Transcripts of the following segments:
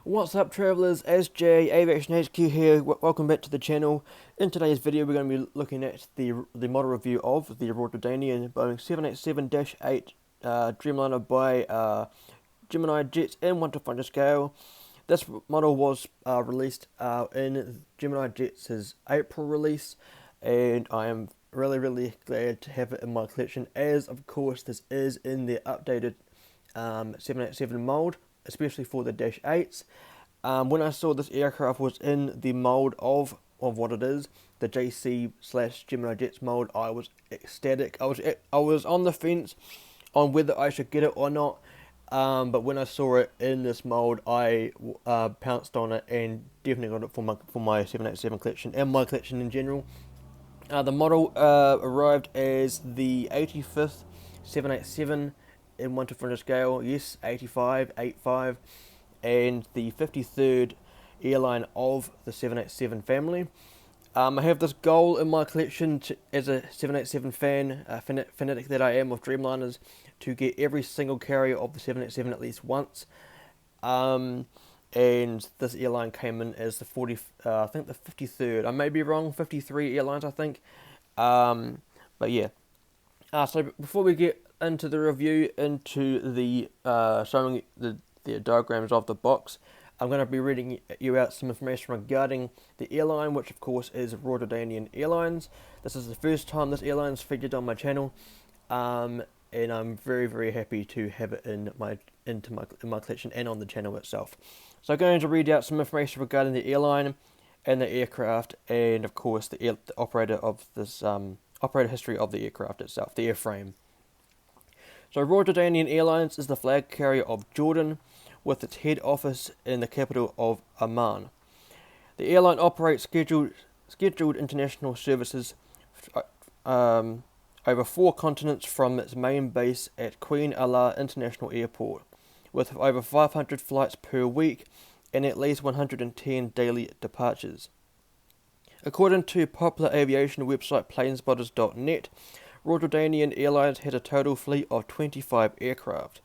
What's up, travellers? SJ Aviation HQ here. Welcome back to the channel. In today's video, we're going to be looking at the model review of the Jordanian Boeing 787-8 Dreamliner by Gemini jets in 1:1 scale. This model was released in Gemini Jets' April release, and I am really glad to have it in my collection, as of course this is in the updated 787 mould, especially for the Dash 8s. When I saw this aircraft was in the mould of what it is, the JC/Gemini Jets mould, I was ecstatic. I was on the fence on whether I should get it or not, but when I saw it in this mould, I pounced on it and definitely got it for my 787 collection and my collection in general. The model arrived as the 85th 787 in 1:4 scale, yes, 85, and the 53rd airline of the 787 family. I have this goal in my collection as a 787 fan, fanatic that I am of Dreamliners, to get every single carrier of the 787 at least once. And this airline came in as the I think the 53rd. I may be wrong, 53 airlines I think. But yeah. So before we get into the review, into the showing the diagrams of the box, I'm going to be reading you out some information regarding the airline, which of course is Jordanian Airlines. This is the first time this airline is featured on my channel, and I'm very happy to have it in my collection and on the channel itself. So I'm going to read out some information regarding the airline and the aircraft, and of course the operator of this operator history of the aircraft itself, the airframe. So Jordanian Airlines is the flag carrier of Jordan, with its head office in the capital of Amman. The airline operates scheduled international services over 4 continents from its main base at Queen Allah International Airport, with over 500 flights per week and at least 110 daily departures. According to popular aviation website planespotters.net, Jordanian Airlines had a total fleet of 25 aircraft,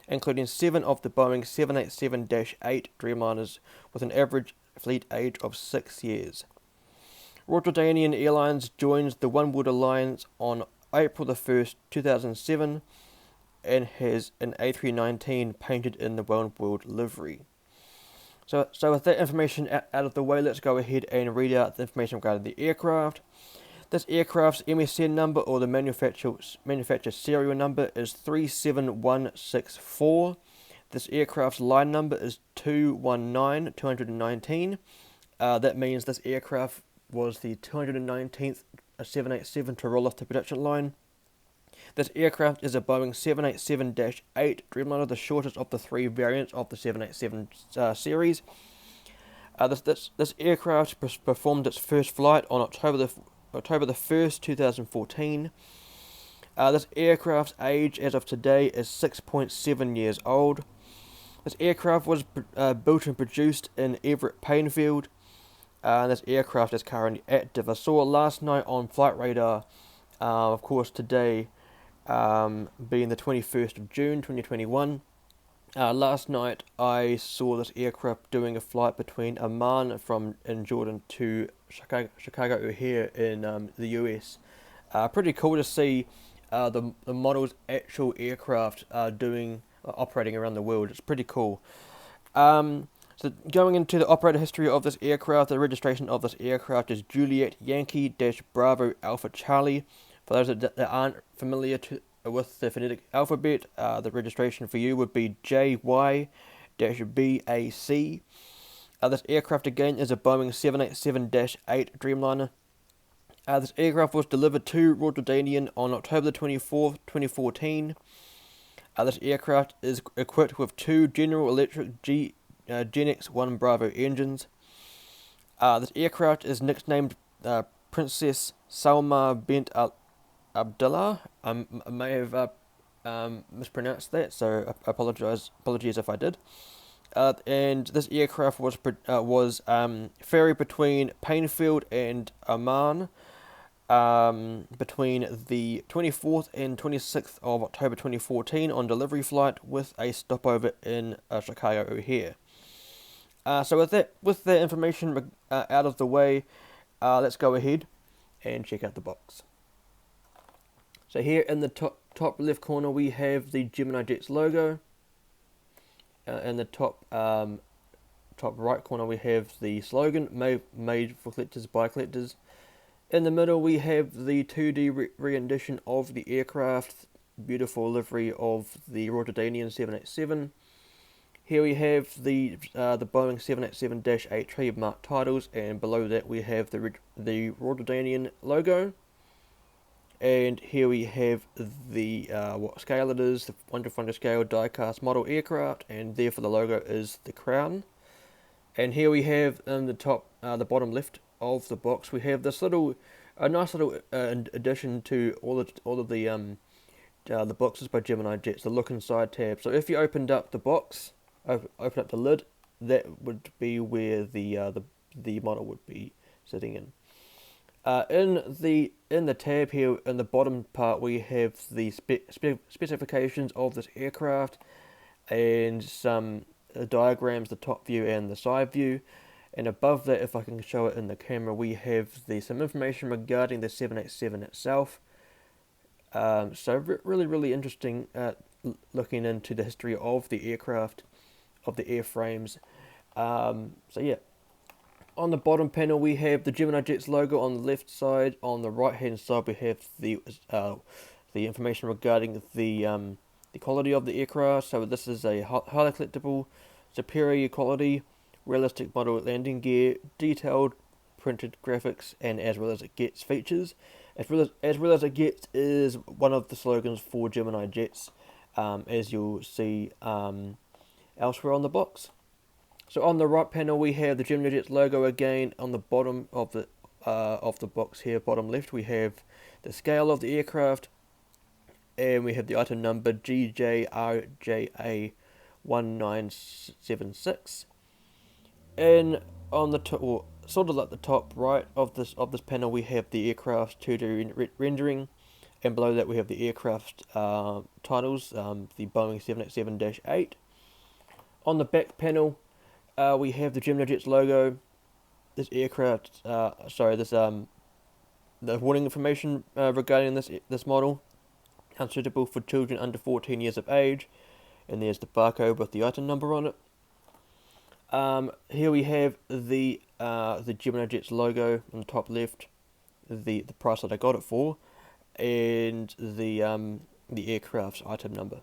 including 7 of the Boeing 787-8 Dreamliners, with an average fleet age of 6 years. Jordanian Airlines joined the Oneworld Alliance on April the 1st, 2007, and has an A319 painted in the Oneworld livery. So with that information out of the way, let's go ahead and read out the information regarding the aircraft. This aircraft's MSN number, or the manufacturer serial number, is 37164. This aircraft's line number is 219. That means this aircraft was the 219th 787 to roll off the production line. This aircraft is a Boeing 787-8 Dreamliner, the shortest of the 3 variants of the 787 series. This aircraft performed its first flight on October the 1st, 2014. This aircraft's age as of today is 6.7 years old. This aircraft was built and produced in Everett, Painfield. This aircraft is currently active. I saw it last night on Flight Radar. Of course, today being the 21st of June 2021. Last night I saw this aircraft doing a flight between Amman in Jordan to Chicago O'Hare in the US. Pretty cool to see the model's actual aircraft operating around the world. It's pretty cool. So going into the operator history of this aircraft, the registration of this aircraft is Juliet Yankee -Bravo Alpha Charlie. For those that aren't familiar with the phonetic alphabet, the registration for you would be JY-BAC. This aircraft again is a Boeing 787-8 Dreamliner. This aircraft was delivered to Jordanian on October the 24th, 2014. This aircraft is equipped with 2 General Electric Gen X-1 Bravo engines. This aircraft is nicknamed Princess Salma bint Abdullah. I may have mispronounced that, so apologies if I did. And this aircraft was ferried between Painfield and Amman between the 24th and 26th of October 2014 on delivery flight, with a stopover in Chicago O'Hare. So with that information out of the way, let's go ahead and check out the box. So here in the top left corner we have the Gemini Jets logo. In the top right corner we have the slogan, made for collectors by collectors. In the middle we have the 2D rendition of the aircraft, beautiful livery of the Jordanian 787. Here we have the Boeing 787-8 trademark titles, and below that we have the Jordanian logo. And here we have the what scale it is, the 1/400 scale die-cast model aircraft, and therefore the logo is the crown. And here we have in the top, the bottom left of the box, we have this nice little addition to all of the boxes by Gemini Jets, the look inside tab. So if you opened up the box, open up the lid, that would be where the model would be sitting in. In the tab here in the bottom part we have the specifications of this aircraft and some diagrams, the top view and the side view, and above that, if I can show it in the camera, we have some information regarding the 787 itself. So really interesting, looking into the history of the aircraft, of the airframes. So yeah. On the bottom panel we have the Gemini Jets logo on the left side. On the right hand side we have the information regarding the quality of the aircraft. So this is a highly collectible, superior quality, realistic model landing gear, detailed printed graphics, and as well as it gets features. As well as it gets is one of the slogans for Gemini Jets, as you'll see elsewhere on the box. So on the right panel we have the Gemini Jets logo again. On the bottom of the box here, bottom left, we have the scale of the aircraft, and we have the item number JY-BAC 1976. And on the top, or sort of like the top right of this panel, we have the aircraft's 2D rendering, and below that we have the aircraft titles, the Boeing 787-8. On the back panel, we have the Gemini Jets logo, this aircraft, the warning information regarding this model, unsuitable for children under 14 years of age, and there's the barcode with the item number on it. Here we have the Gemini Jets logo on the top left, the price that I got it for, and the aircraft's item number.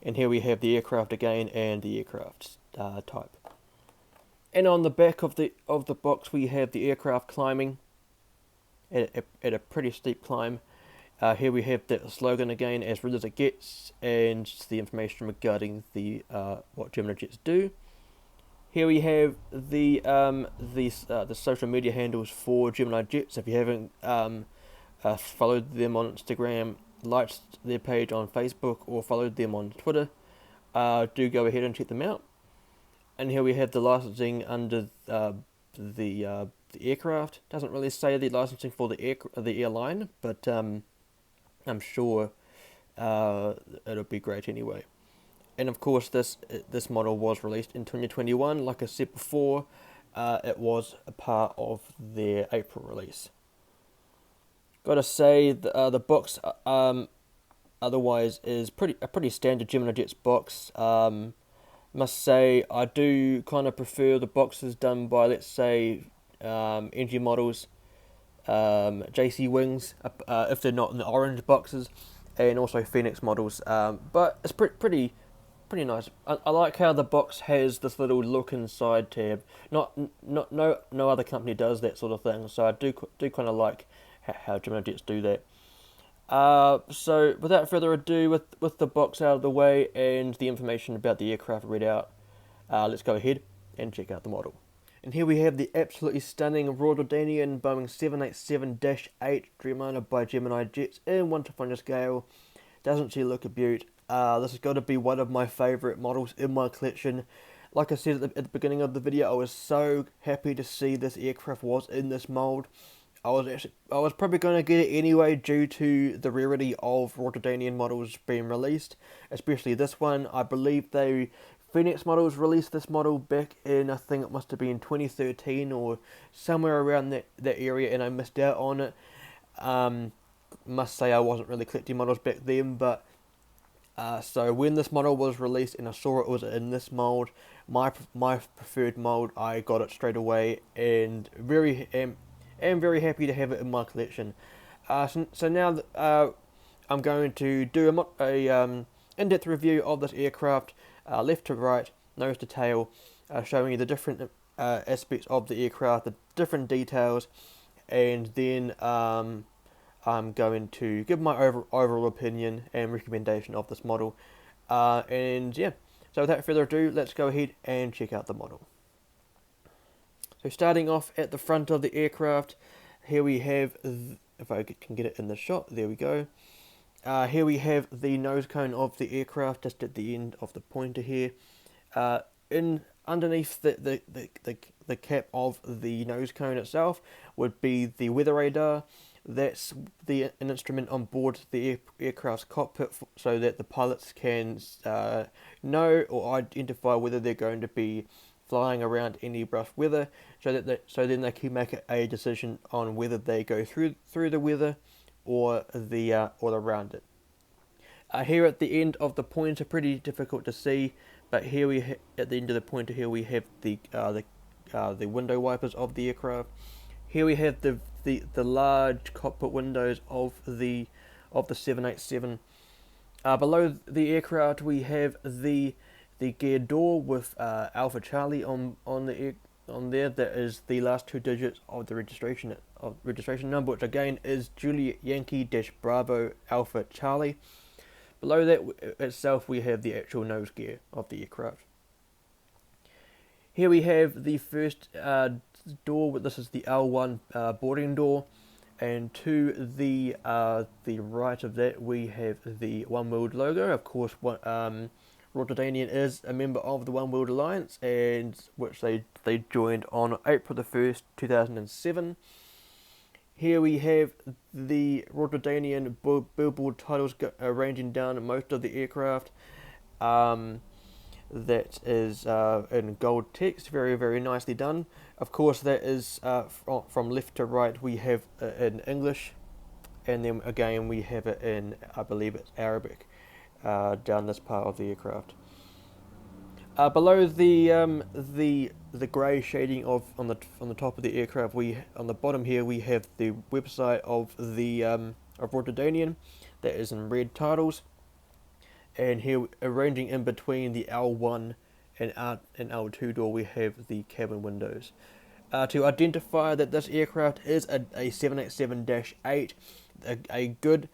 And here we have the aircraft again and the aircraft's type. And on the back of the box we have the aircraft climbing at a pretty steep climb. Here we have the slogan again, as real as it gets, and the information regarding what Gemini Jets do. Here we have the social media handles for Gemini Jets. If you haven't followed them on Instagram, liked their page on Facebook, or followed them on Twitter, do go ahead and check them out. And here we have the licensing under the aircraft. Doesn't really say the licensing for the airline, but I'm sure it'll be great anyway. And of course, this model was released in 2021. Like I said before, it was a part of their April release. Gotta say, the box otherwise is a pretty standard Gemini Jets box. Must say, I do kind of prefer the boxes done by, let's say, NG Models, JC Wings, if they're not in the orange boxes, and also Phoenix Models. But it's pretty nice. I like how the box has this little look inside tab. No other company does that sort of thing. So I do kind of like how Gemini Jets do that. So without further ado, with the box out of the way and the information about the aircraft read out, let's go ahead and check out the model. And here we have the absolutely stunning Jordanian Boeing 787-8 Dreamliner by Gemini Jets in 1/400 scale. Doesn't she look a beaut? This has got to be one of my favourite models in my collection. Like I said at the beginning of the video, I was so happy to see this aircraft was in this mould. I was probably going to get it anyway due to the rarity of Jordanian models being released, especially this one. I believe they Phoenix Models released this model back in, I think it must have been 2013 or somewhere around that area, and I missed out on it. Must say I wasn't really collecting models back then, but so when this model was released and I saw it was in this mold, my preferred mold, I got it straight away, and am very happy to have it in my collection. So now I'm going to do a in-depth review of this aircraft, left to right, nose to tail, showing you the different aspects of the aircraft, the different details, and then I'm going to give my overall opinion and recommendation of this model. And yeah, so without further ado, let's go ahead and check out the model. So starting off at the front of the aircraft, here we have, if I can get it in the shot, there we go. Here we have the nose cone of the aircraft just at the end of the pointer here. Underneath the cap of the nose cone itself would be the weather radar. That's an instrument on board the aircraft's cockpit so that the pilots can know or identify whether they're going to be flying around any rough weather, so then they can make a decision on whether they go through the weather or around it. Here at the end of the pointer, pretty difficult to see, but here at the end of the pointer here we have the window wipers of the aircraft. Here we have the large cockpit windows of the 787. Below the aircraft we have the gear door with Alpha Charlie on there. That is the last two digits of the registration number, which again is Juliet Yankee Bravo Alpha Charlie. Below that itself we have the actual nose gear of the aircraft. Here we have the first door. This is the L1 boarding door, and to the right of that we have the One World logo. Of course, Jordanian is a member of the One World Alliance, and which they joined on April the 1st, 2007. Here we have the Jordanian billboard titles ranging down most of the aircraft. That is in gold text, very, very nicely done. Of course, that is from left to right we have in English, and then again we have it in, I believe it's Arabic, down this part of the aircraft. Below the grey shading on the top of the aircraft, on the bottom here we have the website of Jordanian. That is in red titles, and here arranging in between the L1 and L2 door we have the cabin windows. To identify that this aircraft is a 787-8, a good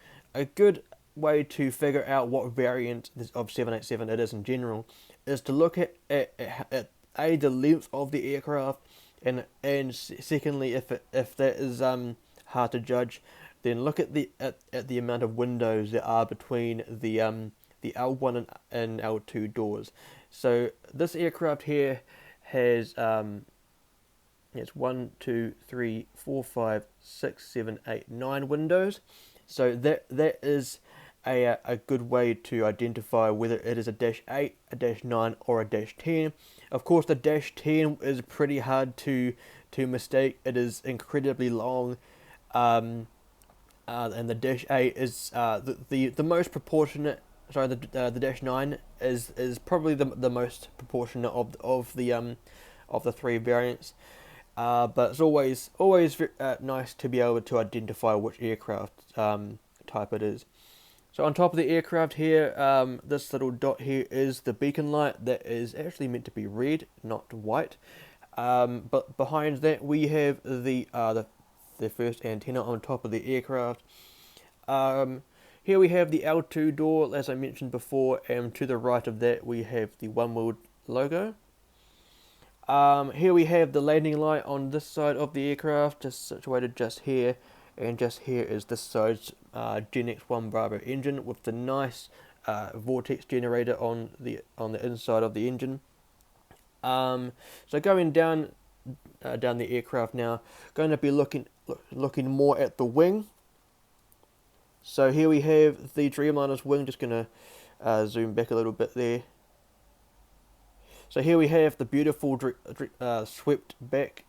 way to figure out what variant of 787 it is in general is to look at the length of the aircraft, and secondly, if that is hard to judge, then look at the amount of windows there are between the L1 and L2 doors. So this aircraft here has it's 1, 2, 3, 4, 5, 6, 7, 8, 9 windows. So that is a good way to identify whether it is a -8, a -9, or a -10. Of course, the -10 is pretty hard to mistake. It is incredibly long, and the -8 is the most proportionate. Sorry, the -9 is probably the most proportionate of the three variants. But it's always nice to be able to identify which aircraft type it is. So on top of the aircraft here, this little dot here is the beacon light. That is actually meant to be red, not white. But behind that we have the first antenna on top of the aircraft. Here we have the L2 door, as I mentioned before, and to the right of that we have the One World logo. Here we have the landing light on this side of the aircraft, just situated just here, and just here is this side's Gen X1 Bravo engine with the nice vortex generator on the inside of the engine. So going down the aircraft now, going to be looking more at the wing. So here we have the Dreamliner's wing. Just gonna zoom back a little bit there. So here we have the beautiful swept back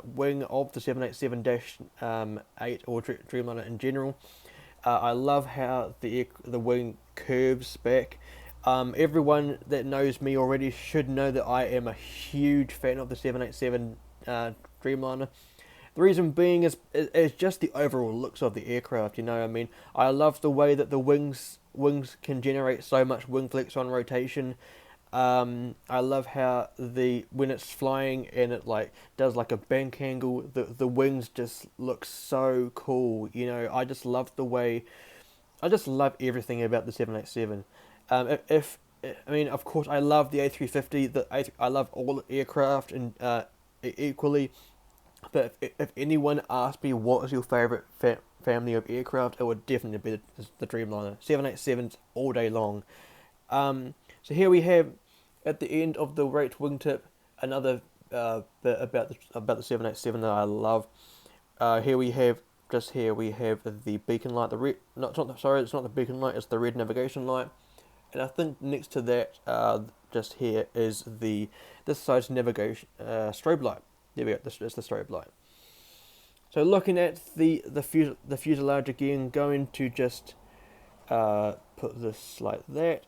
wing of the 787-8 or Dreamliner in general. I love how the wing curves back. Everyone that knows me already should know that I am a huge fan of the 787 Dreamliner. The reason being is just the overall looks of the aircraft. You know, I mean, I love the way that the wings can generate so much wing flex on rotation. I love how when it's flying and it like does like a bank angle, the wings just look so cool. You know, I just love everything about the 787. If I mean, of course, I love the A350. I love all aircraft and equally. But if anyone asked me what is your favorite family of aircraft, it would definitely be the Dreamliner. 787s all day long. So here we have, at the end of the right wingtip, another bit about the 787 that I love. Here we have the beacon light, the red. It's not the beacon light. It's the red navigation light. And I think next to that, just here is this side's navigation strobe light. There we go. This is the strobe light. So looking at the fuselage again, going to just put this like that.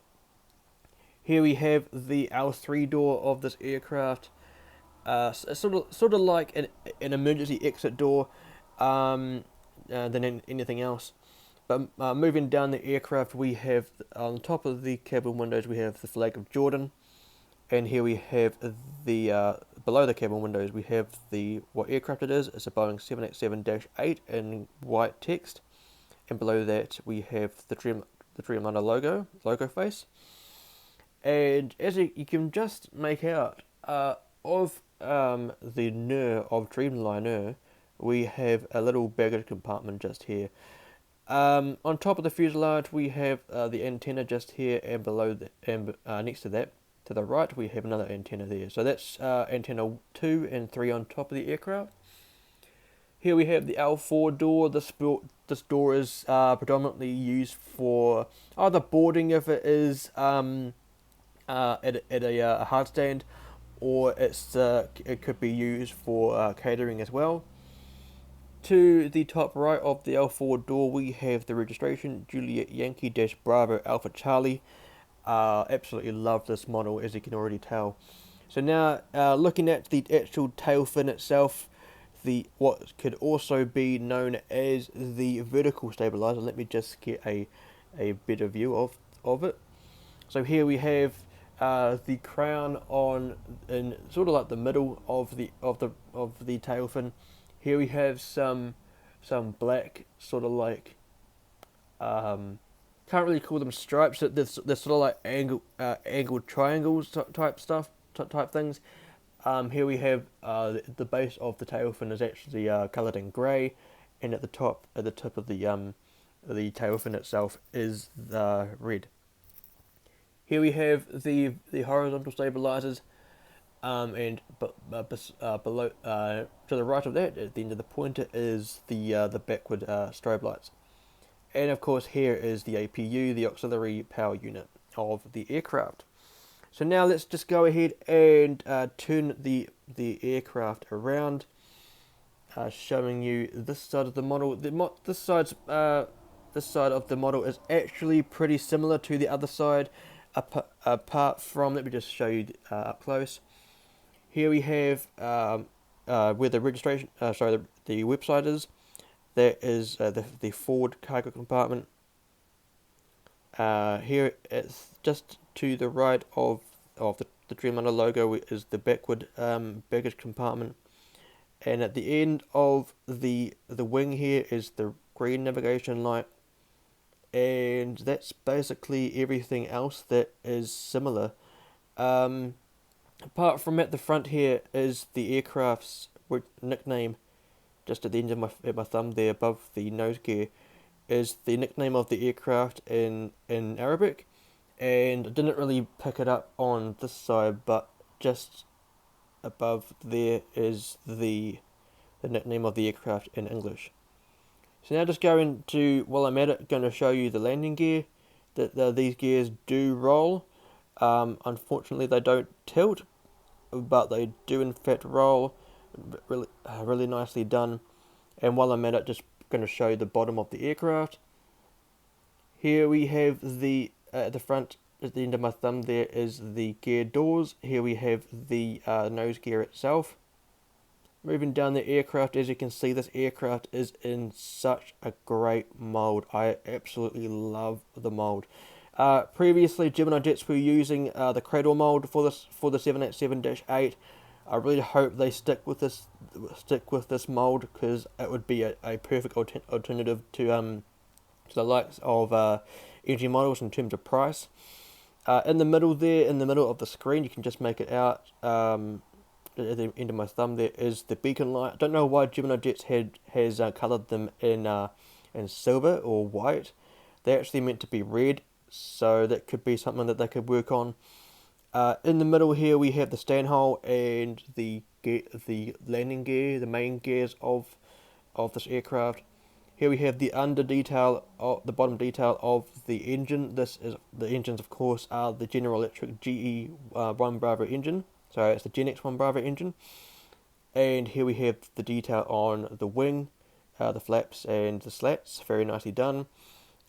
Here we have the L3 door of this aircraft. It's sort of like an emergency exit door than anything else. But moving down the aircraft, we have on top of the cabin windows we have the flag of Jordan, and here we have the below the cabin windows we have what aircraft it is. It's a Boeing 787-8 in white text, and below that we have the Dreamliner logo face. And as you can just make out, of the NER of Dreamliner, we have a little baggage compartment just here. On top of the fuselage, we have the antenna just here, and below next to that, to the right, we have another antenna there. So that's antenna 2 and 3 on top of the aircraft. Here we have the L4 door. This door is predominantly used for either boarding if it is at a hard stand, or it could be used for catering as well. To the top right of the L4 door, we have the registration Juliet Yankee Bravo Alpha Charlie. Absolutely love this model, as you can already tell. So now, looking at the actual tail fin itself, what could also be known as the vertical stabilizer. Let me just get a better view of it. So here we have the crown in sort of like the middle of the tail fin. Here we have some black sort of like can't really call them stripes. They're sort of like angled triangles type things. Here we have the base of the tail fin is actually coloured in grey, and at the tip of the tail fin itself is the red. Here we have the horizontal stabilizers, and below to the right of that, at the end of the pointer, is the backward strobe lights. And of course here is the APU, the auxiliary power unit of the aircraft. So now let's just go ahead and turn the aircraft around, showing you this side of the model. This side of the model is actually pretty similar to the other side, apart from, let me just show you up close. Here we have where the registration, the website is. There is the forward cargo compartment. Here it's just to the right of the Dreamliner logo is the backward baggage compartment, and at the end of the wing here is the green navigation light, and that's basically everything else that is similar. Apart from at the front here is the aircraft's nickname. Just at the end of my thumb there, above the nose gear, is the nickname of the aircraft in Arabic, and I didn't really pick it up on this side, but just above there is the nickname of the aircraft in English. So now just while I'm at it, going to show you the landing gear. That these gears do roll. Unfortunately, they don't tilt. but they do in fact roll. Really nicely done. And while I'm at it, just going to show you the bottom of the aircraft. Here we have the at the front, at the end of my thumb there is the gear doors. Here we have the nose gear itself. Moving down the aircraft, as you can see, this aircraft is in such a great mould. I absolutely love the mould. Previously, Gemini jets were using the cradle mould for the 787-8. I really hope they stick with this mould, because it would be a perfect alternative to the likes of engine models in terms of price. In the middle there, in the middle of the screen, you can just make it out. At the end of my thumb there is the beacon light. I don't know why Gemini Jets has coloured them in silver or white. They're actually meant to be red, so that could be something that they could work on. In the middle here we have the stand hole and the landing gear, the main gears of this aircraft. Here we have the under detail, the bottom detail of the engine. This is the engines, of course, are the General Electric GE1 Bravo engine. So it's the Gen X1 Bravo engine. And here we have the detail on the wing, the flaps and the slats, very nicely done.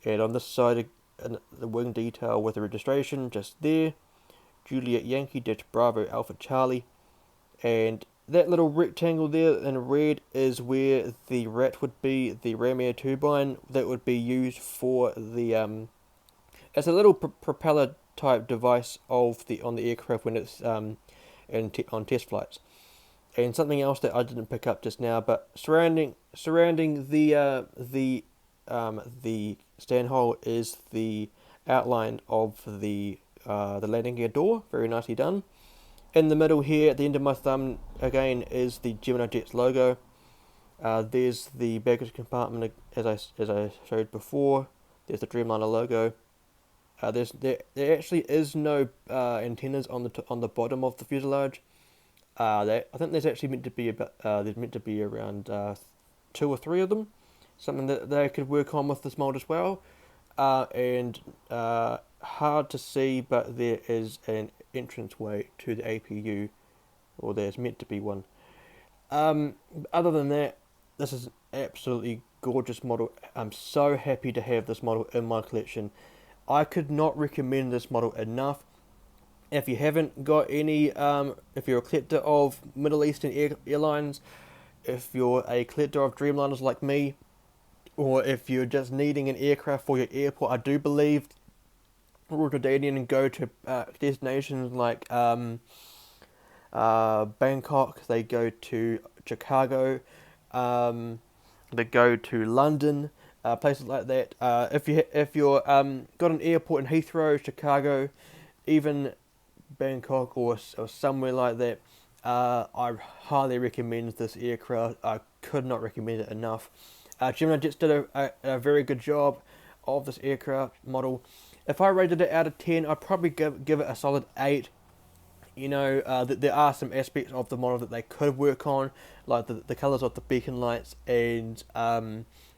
And on this side, the wing detail with the registration just there, Juliet Yankee Bravo Alpha Charlie. And that little rectangle there in red is where the RAT would be, the ram air turbine that would be used for the it's a little propeller type device on the aircraft when it's on test flights. And something else that I didn't pick up just now, but surrounding the stand hole is the outline of the landing gear door, very nicely done. In the middle here, at the end of my thumb, again, is the Gemini Jets logo. There's the baggage compartment, as I showed before. There's the Dreamliner logo. There actually is no antennas on the bottom of the fuselage. I think there's actually meant to be around 2 or 3 of them. Something that they could work on with this mold as well. And hard to see, but there is an entranceway to the APU, or there's meant to be one. Other than that, this is an absolutely gorgeous model. I'm so happy to have this model in my collection. I could not recommend this model enough. If you haven't got any, if you're a collector of Middle Eastern airlines, if you're a collector of Dreamliners like me, or if you're just needing an aircraft for your airport, I do believe Royal Jordanian go to destinations like Bangkok, they go to Chicago, they go to London, places like that. If you're got an airport in Heathrow, Chicago, even Bangkok or somewhere like that, I highly recommend this aircraft. I could not recommend it enough. Gemini Jets did a very good job of this aircraft model. If I rated it out of 10, I'd probably give it a solid 8. You know, there are some aspects of the model that they could work on, like the colours of the beacon lights and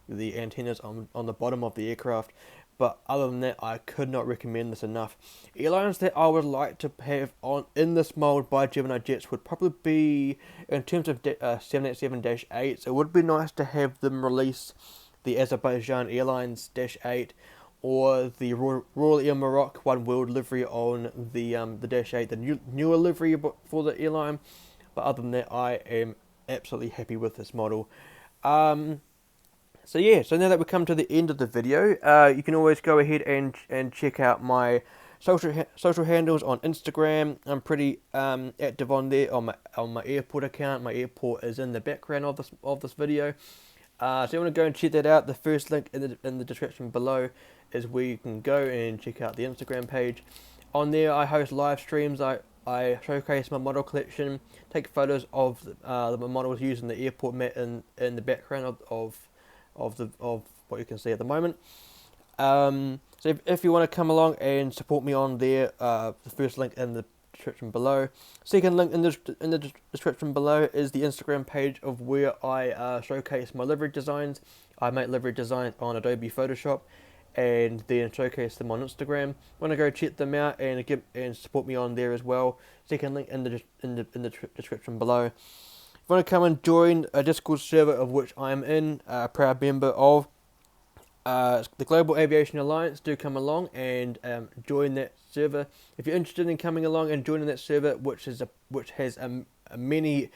the antennas on the bottom of the aircraft. But other than that, I could not recommend this enough. Airlines that I would like to have in this mould by Gemini Jets would probably be, in terms of 787-8s, it would be nice to have them release the Azerbaijan Airlines -8 or the Royal Air Morocco One World livery on the -8, the newer livery for the airline. But other than that, I am absolutely happy with this model. So yeah, so now that we've come to the end of the video, you can always go ahead and check out my social handles on Instagram. I'm pretty active on there on my airport account. My airport is in the background of this video. So you want to go and check that out. The first link in the description below is where you can go and check out the Instagram page. On there, I host live streams. I showcase my model collection, take photos of the models using the airport mat in the background of what you can see at the moment. So if you want to come along and support me on there, the first link in the description below. Second link in the description below is the Instagram page of where I showcase my livery designs. I make livery designs on Adobe Photoshop, and then showcase them on Instagram. Want to go check them out and support me on there as well. Second link in the description below. If you want to come and join a Discord server of which I am a proud member of the Global Aviation Alliance, do come along and join that server. If you're interested in coming along and joining that server, which has many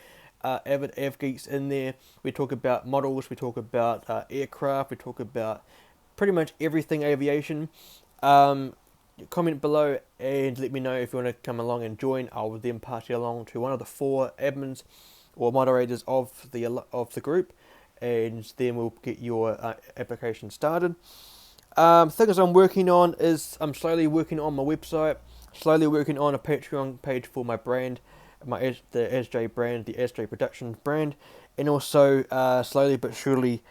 avid av geeks in there, we talk about models, we talk about aircraft, we talk about pretty much everything aviation. Comment below and let me know if you want to come along and join. I will then pass you along to one of the 4 admins or moderators of the group, and then we'll get your application started. Things I'm working on is I'm slowly working on my website, slowly working on a Patreon page for my brand, the SJ brand, the SJ Productions brand, and also slowly but surely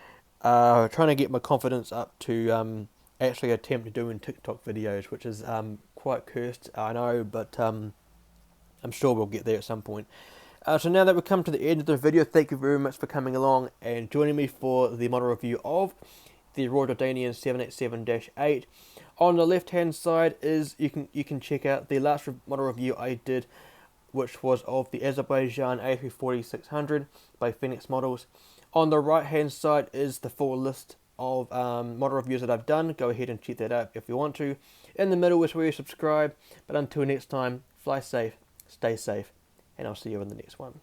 trying to get my confidence up to actually attempt doing TikTok videos, which is quite cursed, I know, but I'm sure we'll get there at some point. So now that we've come to the end of the video, thank you very much for coming along and joining me for the model review of the Royal Jordanian 787-8. On the left hand side is you can check out the last model review I did, which was of the Azerbaijan A340-600 by Phoenix Models. On the right hand side is the full list of model reviews that I've done. Go ahead and check that out if you want to. In the middle is where you subscribe. But until next time, fly safe, stay safe, and I'll see you in the next one.